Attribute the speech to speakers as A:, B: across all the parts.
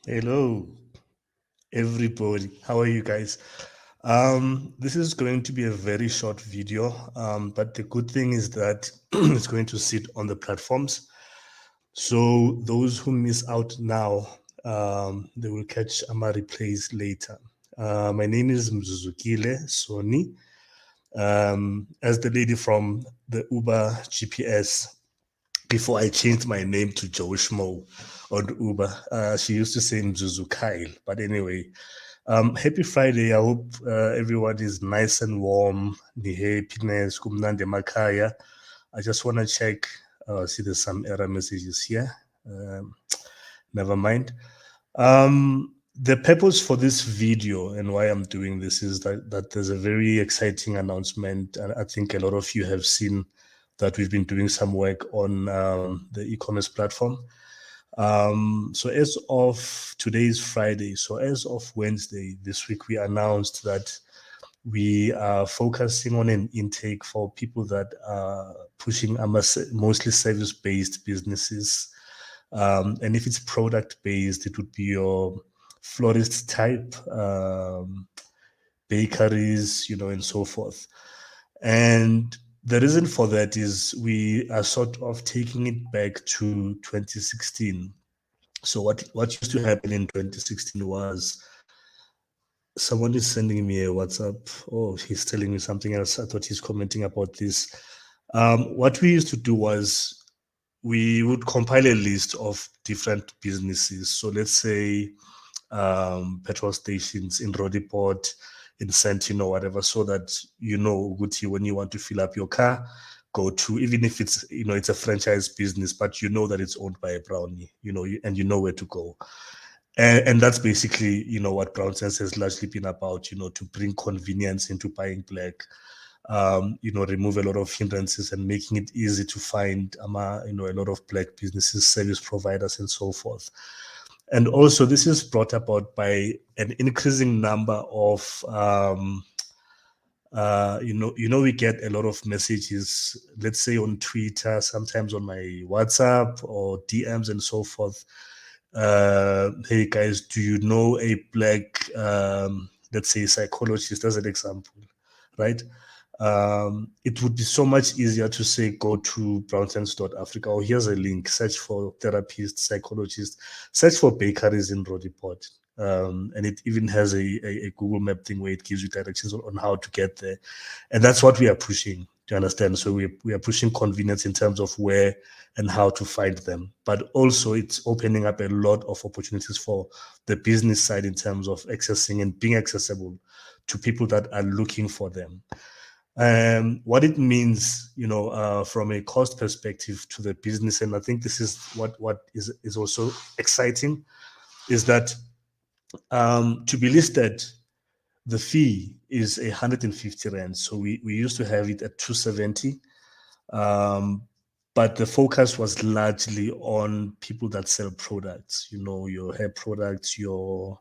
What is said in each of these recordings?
A: Hello, everybody. How are you guys? This is going to be a very short video, but the good thing is that it's going to sit on the platforms. So those who miss out now, they will catch my replays later. My name is Mzuzukile Soni. As the lady from the Uber GPS, before I changed my name to Joe Schmo on Uber, she used to say Mzuzu Kyle. But anyway, happy Friday. I hope everyone is nice and warm. The happiness, kumnandi makaya. I just want to check. See, there's some error messages here. Never mind. The purpose for this video and why I'm doing this is that there's a very exciting announcement, and I think a lot of you have seen that we've been doing some work on the e-commerce platform. So as of today's Friday, so as of Wednesday this week, we announced that we are focusing on an intake for people that are pushing mostly service-based businesses. And if it's product-based, it would be your florist type, bakeries, and so forth. And the reason for that is we are sort of taking it back to 2016. So what used to happen in 2016 was someone is sending me a WhatsApp. Oh, he's telling me something else. I thought he's commenting about this. What we used to do was we would compile a list of different businesses. So let's say petrol stations in Rodiport, in Sentinel, whatever, so that Guti, when you want to fill up your car, go to, even if it's it's a franchise business, but that it's owned by a brownie, and you know where to go. And that's basically what BrownSense has largely been about, to bring convenience into buying black, remove a lot of hindrances and making it easy to find a lot of black businesses, service providers, and so forth. And also, this is brought about by an increasing number of, we get a lot of messages, let's say on Twitter, sometimes on my WhatsApp or DMs and so forth. Hey guys, do you know a black, let's say, psychologist as an example, right? It would be so much easier to say go to BrownSense.Africa, or here's a link, search for therapists, psychologists, search for bakeries in Rodiport. And it even has a Google Map thing where it gives you directions on how to get there. And that's what we are pushing, do you understand? So we are pushing convenience in terms of where and how to find them. But also it's opening up a lot of opportunities for the business side in terms of accessing and being accessible to people that are looking for them. What it means, from a cost perspective to the business, and I think this is what is also exciting, is that to be listed, the fee is 150 rand. So we used to have it at 270, but the focus was largely on people that sell products, your hair products, your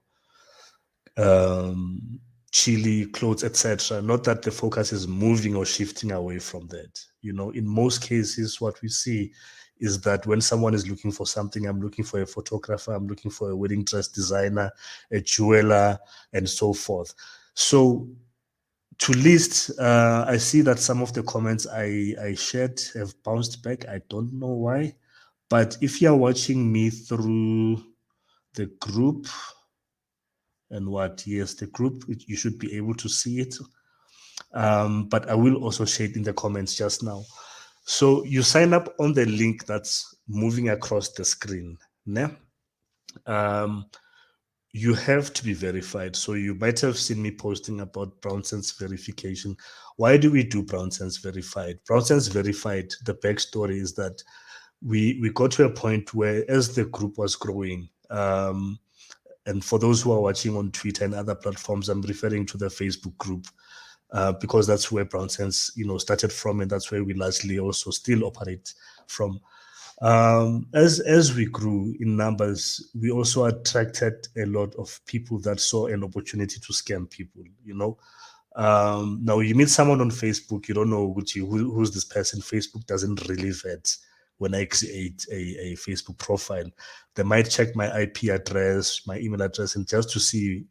A: chili, clothes, etc. Not that the focus is moving or shifting away from that. In most cases, what we see is that when someone is looking for something, I'm looking for a photographer, I'm looking for a wedding dress designer, a jeweler, and so forth. So to list, I see that some of the comments I shared have bounced back. I don't know why, but if you're watching me through the group and what, yes, the group, you should be able to see it. But I will also share it in the comments just now. So you sign up on the link that's moving across the screen. Ne? You have to be verified. So you might have seen me posting about BrownSense verification. Why do we do BrownSense verified? BrownSense verified, the backstory is that we got to a point where as the group was growing, and for those who are watching on Twitter and other platforms, I'm referring to the Facebook group, because that's where BrownSense, started from, and that's where we largely also still operate from. As we grew in numbers, we also attracted a lot of people that saw an opportunity to scam people. Now you meet someone on Facebook, you don't know who's this person. Facebook doesn't really vet. When I create a Facebook profile, they might check my IP address, my email address, and just to see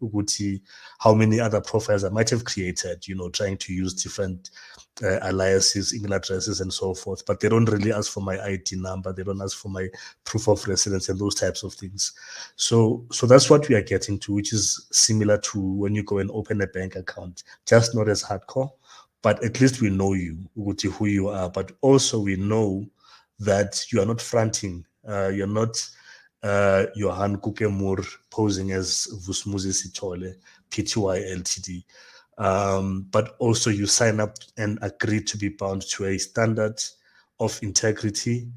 A: how many other profiles I might have created, trying to use different aliases, email addresses, and so forth. But they don't really ask for my ID number. They don't ask for my proof of residence and those types of things. So that's what we are getting to, which is similar to when you go and open a bank account, just not as hardcore, but at least we know you, who you are. But also we know that you are not fronting. You're not Johan Kukemur posing as Vusmuzi Sitole, Pty Ltd. But also you sign up and agree to be bound to a standard of integrity,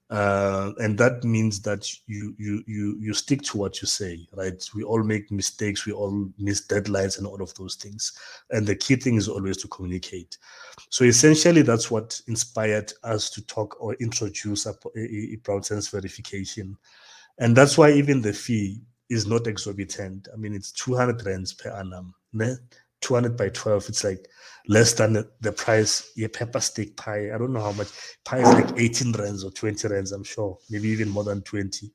A: and that means that you stick to what you say, right? We all make mistakes, we all miss deadlines and all of those things, and the key thing is always to communicate. So essentially, that's what inspired us to talk or introduce a BrownSense verification, and that's why even the fee is not exorbitant. I mean, it's 200 rands per annum. Ne? 200 by 12, it's like less than the price. Yeah, pepper steak pie. I don't know how much. Pie is like 18 rands or 20 rands, I'm sure. Maybe even more than 20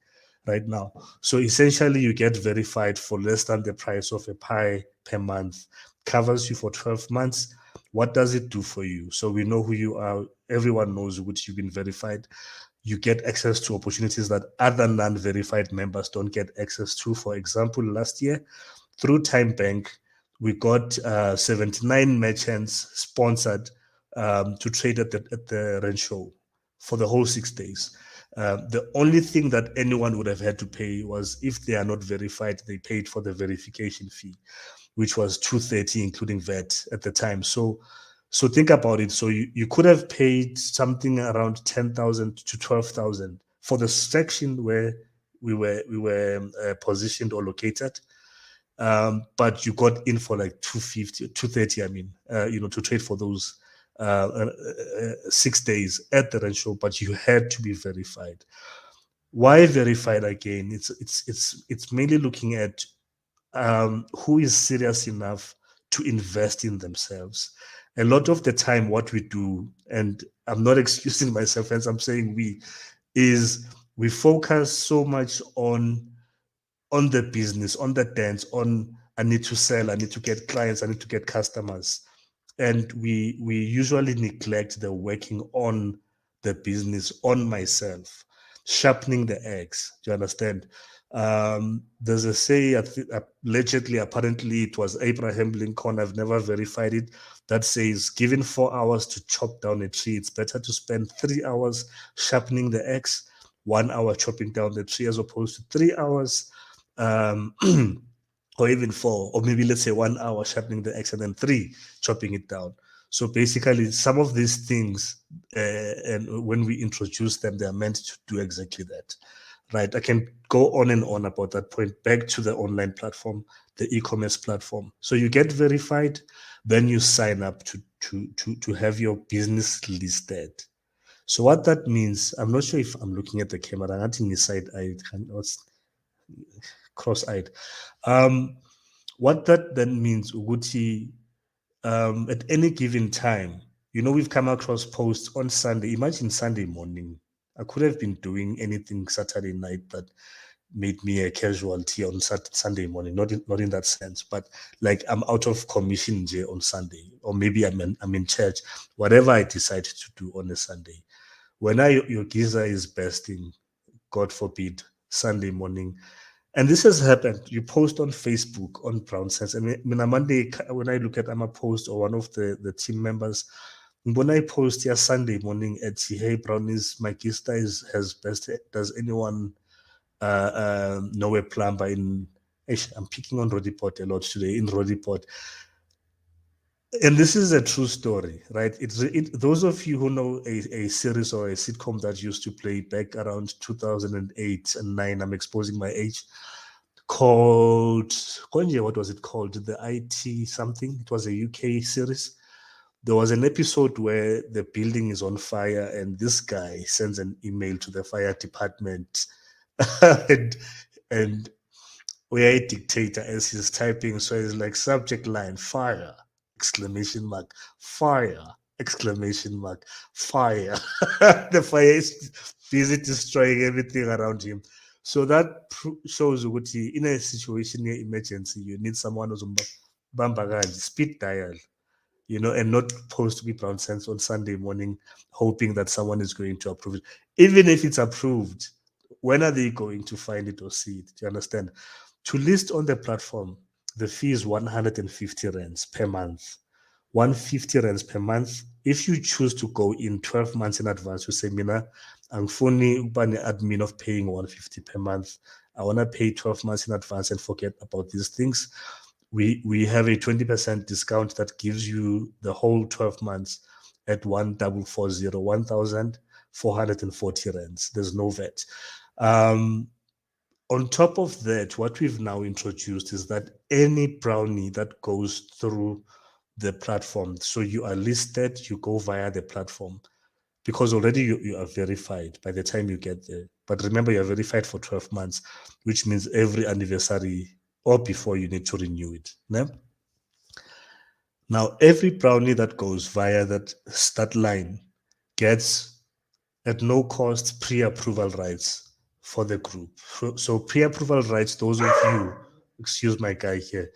A: right now. So essentially, you get verified for less than the price of a pie per month. Covers you for 12 months. What does it do for you? So we know who you are. Everyone knows which you've been verified. You get access to opportunities that other non-verified members don't get access to. For example, last year, through Time Bank, we got 79 merchants sponsored to trade at the rent show for the whole 6 days. The only thing that anyone would have had to pay was if they are not verified, they paid for the verification fee, which was 230 including VAT at the time. So think about it. So you could have paid something around 10,000 to 12,000 for the section where we were positioned or located. But you got in for like 250, 230, I mean, to trade for those 6 days at the rent show, but you had to be verified. Why verified again? It's mainly looking at who is serious enough to invest in themselves. A lot of the time, what we do, and I'm not excusing myself as I'm saying we, is we focus so much on the business, on the dance, on I need to sell, I need to get clients, I need to get customers, and we usually neglect the working on the business, on myself, sharpening the eggs. Do you understand? There's a say, allegedly, apparently, it was Abraham Lincoln. I've never verified it. That says, given 4 hours to chop down a tree, it's better to spend 3 hours sharpening the eggs, 1 hour chopping down the tree, as opposed to 3 hours um, or even four, or maybe let's say 1 hour sharpening the X and then three chopping it down. So basically, some of these things, and when we introduce them, they are meant to do exactly that, right? I can go on and on about that point. Back to the online platform, the e-commerce platform. So you get verified, then you sign up to have your business listed. So what that means, I'm not sure if I'm looking at the camera. I think side I cross-eyed. What that then means, Uguti, at any given time, we've come across posts on Sunday. Imagine Sunday morning. I could have been doing anything Saturday night that made me a casualty on Sunday morning. Not in that sense, but like I'm out of commission on Sunday, or maybe I'm in church. Whatever I decide to do on a Sunday, when your geezer is bursting, God forbid, Sunday morning. And this has happened. You post on Facebook on BrownSense. And when on Monday, when I look at I'm a post or one of the team members, when I post here Sunday morning at hey Brownies, my geezer has bursted. Does anyone know a plumber in? I'm picking on Rodiport a lot today in Rodiport. And this is a true story, right? Those of you who know a series or a sitcom that used to play back around 2008 and 9, I'm exposing my age, called, Konje, what was it called? The IT something. It was a UK series. There was an episode where the building is on fire and this guy sends an email to the fire department and, and we're a dictator as he's typing. So it's like subject line, fire, exclamation mark, fire, exclamation mark, fire. The fire is busy destroying everything around him. So that shows what in a situation near emergency, you need someone who's bamba speed dial, and not post to be BrownSense on Sunday morning, hoping that someone is going to approve it. Even if it's approved, when are they going to find it or see it? Do you understand? To list on the platform, the fee is 150 rands per month. 150 rands per month. If you choose to go in 12 months in advance, you say, Mina, I'm funny admin of paying 150 per month. I want to pay 12 months in advance and forget about these things. We have a 20% discount that gives you the whole 12 months at 1,440 rands. There's no VAT. On top of that, what we've now introduced is that any brownie that goes through the platform, so you are listed, you go via the platform, because already you are verified by the time you get there. But remember, you're verified for 12 months, which means every anniversary or before you need to renew it. No? Now, every brownie that goes via that line gets at no cost pre-approval rights for the group. So pre-approval rights, those of you, excuse my guy here,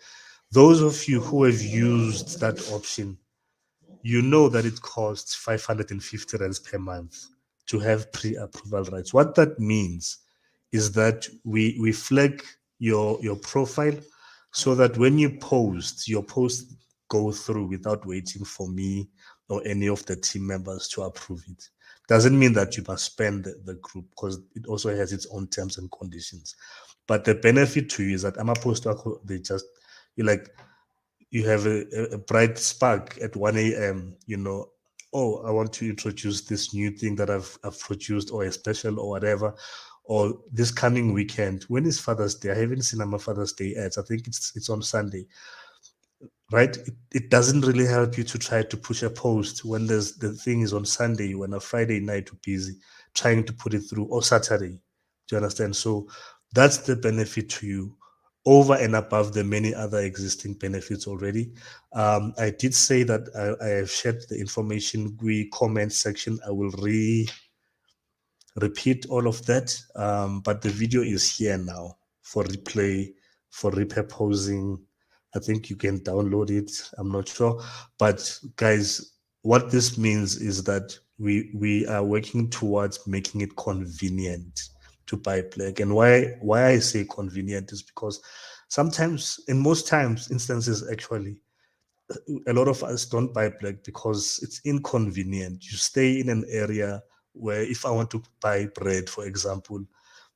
A: those of you who have used that option, you know that it costs 550 rands per month to have pre-approval rights. What that means is that we flag your profile so that when you post, your posts go through without waiting for me or any of the team members to approve it. Doesn't mean that you must spend the group, because it also has its own terms and conditions. But the benefit to you is that I'm a poster, you have a bright spark at 1 a.m., oh, I want to introduce this new thing that I've produced, or a special or whatever, or this coming weekend. When is Father's Day? I haven't seen my Father's Day ads. I think it's on Sunday, right? It doesn't really help you to try to push a post when the thing is on Sunday, when a Friday night you're busy trying to put it through, or Saturday. Do you understand? So that's the benefit to you, over and above the many other existing benefits already. I did say that I have shared the information comment section. I will repeat all of that, but the video is here now for replay, for repurposing. I think you can download it. I'm not sure, but guys, what this means is that we are working towards making it convenient to buy black. And why I say convenient is because sometimes, in most times, instances actually, a lot of us don't buy black because it's inconvenient. You stay in an area where, if I want to buy bread, for example,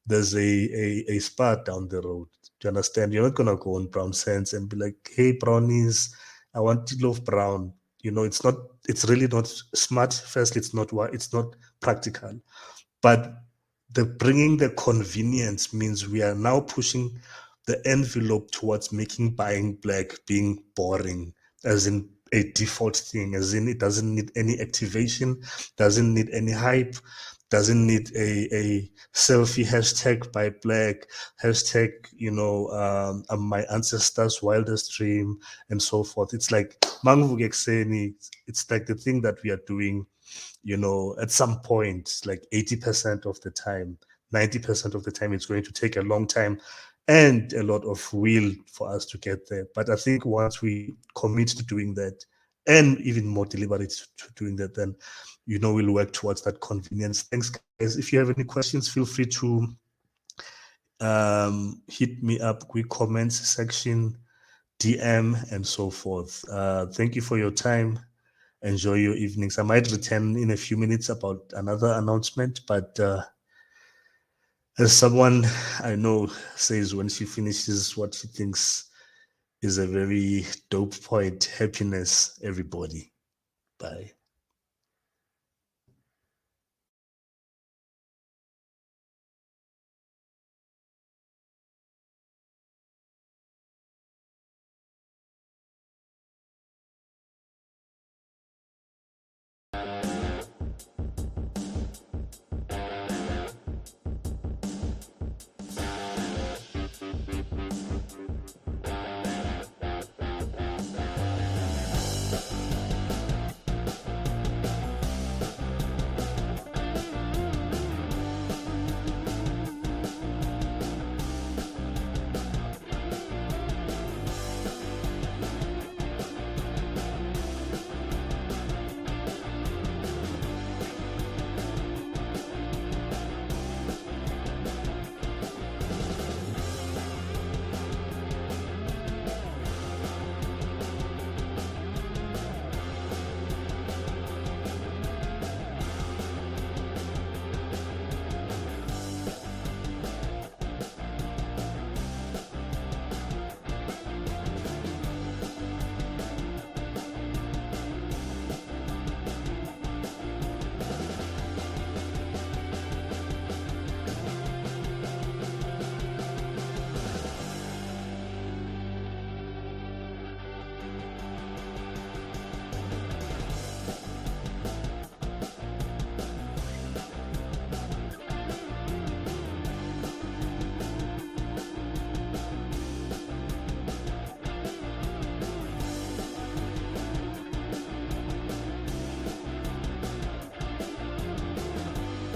A: there's a Spar down the road. Do you understand? You're not gonna go on BrownSense and be like, "Hey, brownies, I want to love brown." It's really not smart. First, it's not practical. But the bringing the convenience means we are now pushing the envelope towards making buying black being boring, as in a default thing, as in it doesn't need any activation, doesn't need any hype, doesn't need a selfie hashtag by black, hashtag, my ancestors' wildest dream, and so forth. It's like Manguvuke Ekseni, it's like the thing that we are doing, at some point, like 80% of the time, 90% of the time, it's going to take a long time and a lot of will for us to get there. But I think once we commit to doing that, and even more deliberate to doing that, then we'll work towards that convenience. Thanks, guys. If you have any questions, feel free to hit me up, quick comments section, DM, and so forth. Thank you for your time. Enjoy your evenings. I might return in a few minutes about another announcement, but as someone I know says when she finishes what she thinks is a very dope point, happiness, everybody. Bye.